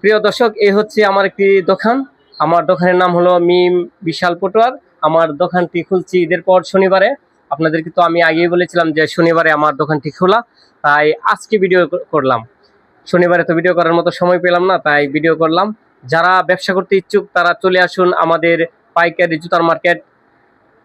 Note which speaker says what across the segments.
Speaker 1: প্রিয় দর্শক, এই হচ্ছে আমার একটি দোকান। আমার দোকানের নাম হলো মিম বিশাল পটুয়ার। আমার দোকানটি খুলছি ঈদের পর শনিবারে। আপনাদেরকে তো আমি আগেই বলেছিলাম যে শনিবারে আমার দোকানটি খোলা, তাই আজকে ভিডিও করলাম। শনিবারে তো ভিডিও করার মতো সময় পেলাম না, তাই ভিডিও করলাম। যারা ব্যবসা করতে ইচ্ছুক তারা চলে আসুন আমাদের পাইকারি জুতার মার্কেট,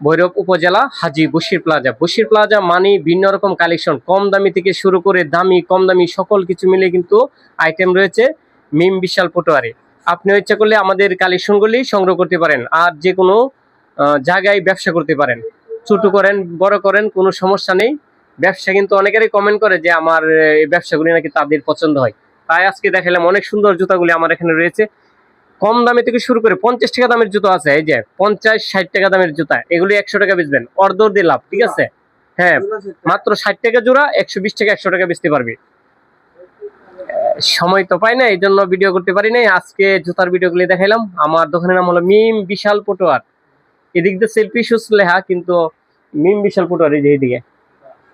Speaker 1: ভৈরব উপজেলা, হাজী বশির প্লাজা। বশির প্লাজা মানে ভিন্ন রকম কালেকশন, কম দামি থেকে শুরু করে দামি কম দামি সকল কিছু মিলে কিন্তু আইটেম রয়েছে মিম বিশাল পটুয়ারে। আপনি ইচ্ছা করলে আমাদের কালেকশনগুলি সংগ্রহ করতে পারেন, আর যে কোনো জায়গায় ব্যবসা করতে পারেন। ছোট করেন বড় করেন, কোনো সমস্যা নেই। ব্যবসা কিন্তু অনেকেরই কমেন্ট করে যে আমার এই ব্যবসাগুলি নাকি তাদের পছন্দ হয়, তাই আজকে দেখালাম। অনেক সুন্দর জুতাগুলি আমার এখানে রয়েছে। কম দামে থেকে শুরু করে 50 টাকা দামের জুতো আছে, এই যে 50-60 টাকা দামের জুতা, এগুলি 100 টাকা বেচবেন, অর্ধর দিয়ে লাভ। ঠিক আছে, হ্যাঁ, মাত্র 60 টাকা জোড়া, 120 টাকা 100 টাকা বেচতে পারবি। সময় তো পাই না, এই জন্য ভিডিও করতে পারি নাই। আজকে জুতার ভিডিওগুলি দেখাইলাম। আমার দোকানের নাম হলো মিম বিশাল পটুয়ার। এদিক দিয়ে সেলফি শুজ লেখা, কিন্তু মিম বিশাল পটুয়ার। এই যে এইদিকে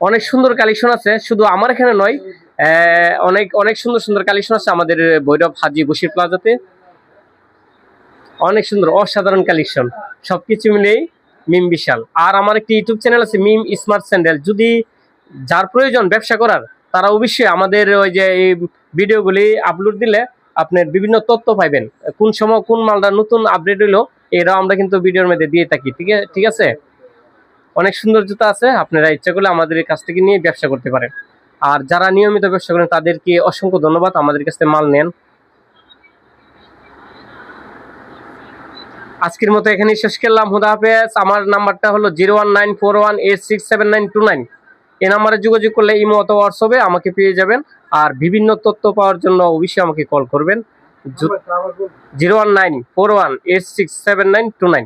Speaker 1: অনেক সুন্দর কালেকশন আছে, শুধু আমার এখানে নয়, অনেক অনেক সুন্দর সুন্দর কালেকশন আছে আমাদের ভৈরব হাজী বশির প্লাজাতে। অনেক সুন্দর অসাধারণ কালেকশন, সবকিছু মিলেই মিম বিশাল। আর আমার একটি ইউটিউব চ্যানেল আছে মিম স্মার্ট স্যান্ডেল। যদি যার প্রয়োজন ব্যবসা করার, তারা অবশ্যই আমাদের ওই যে এই ভিডিওগুলি আপলোড দিলে আপনার বিভিন্ন তথ্য পাইবেন, কোন সময় কোন মালটা নতুন আপডেট হইলো, এরাও আমরা কিন্তু ভিডিওর মধ্যে দিয়ে থাকি। ঠিক আছে, অনেক সুন্দর জুতা আছে, আপনারা ইচ্ছা করলে আমাদের কাছ থেকে নিয়ে ব্যবসা করতে পারেন। আর যারা নিয়মিত ব্যবসা করেন তাদেরকে অসংখ্য ধন্যবাদ, আমাদের কাছ থেকে মাল নেন। আজকের মতো এখানে শেষ করলাম। হুদা হাফেজ। আমার নাম্বারটা হলো 01941867929। এই নাম্বারে যোগাযোগ করলে ইমো অথবা হোয়াটসঅ্যাপে আমাকে পেয়ে যাবেন। আর বিভিন্ন তথ্য পাওয়ার জন্য অবশ্যই আমাকে কল করবেন। 01941867929।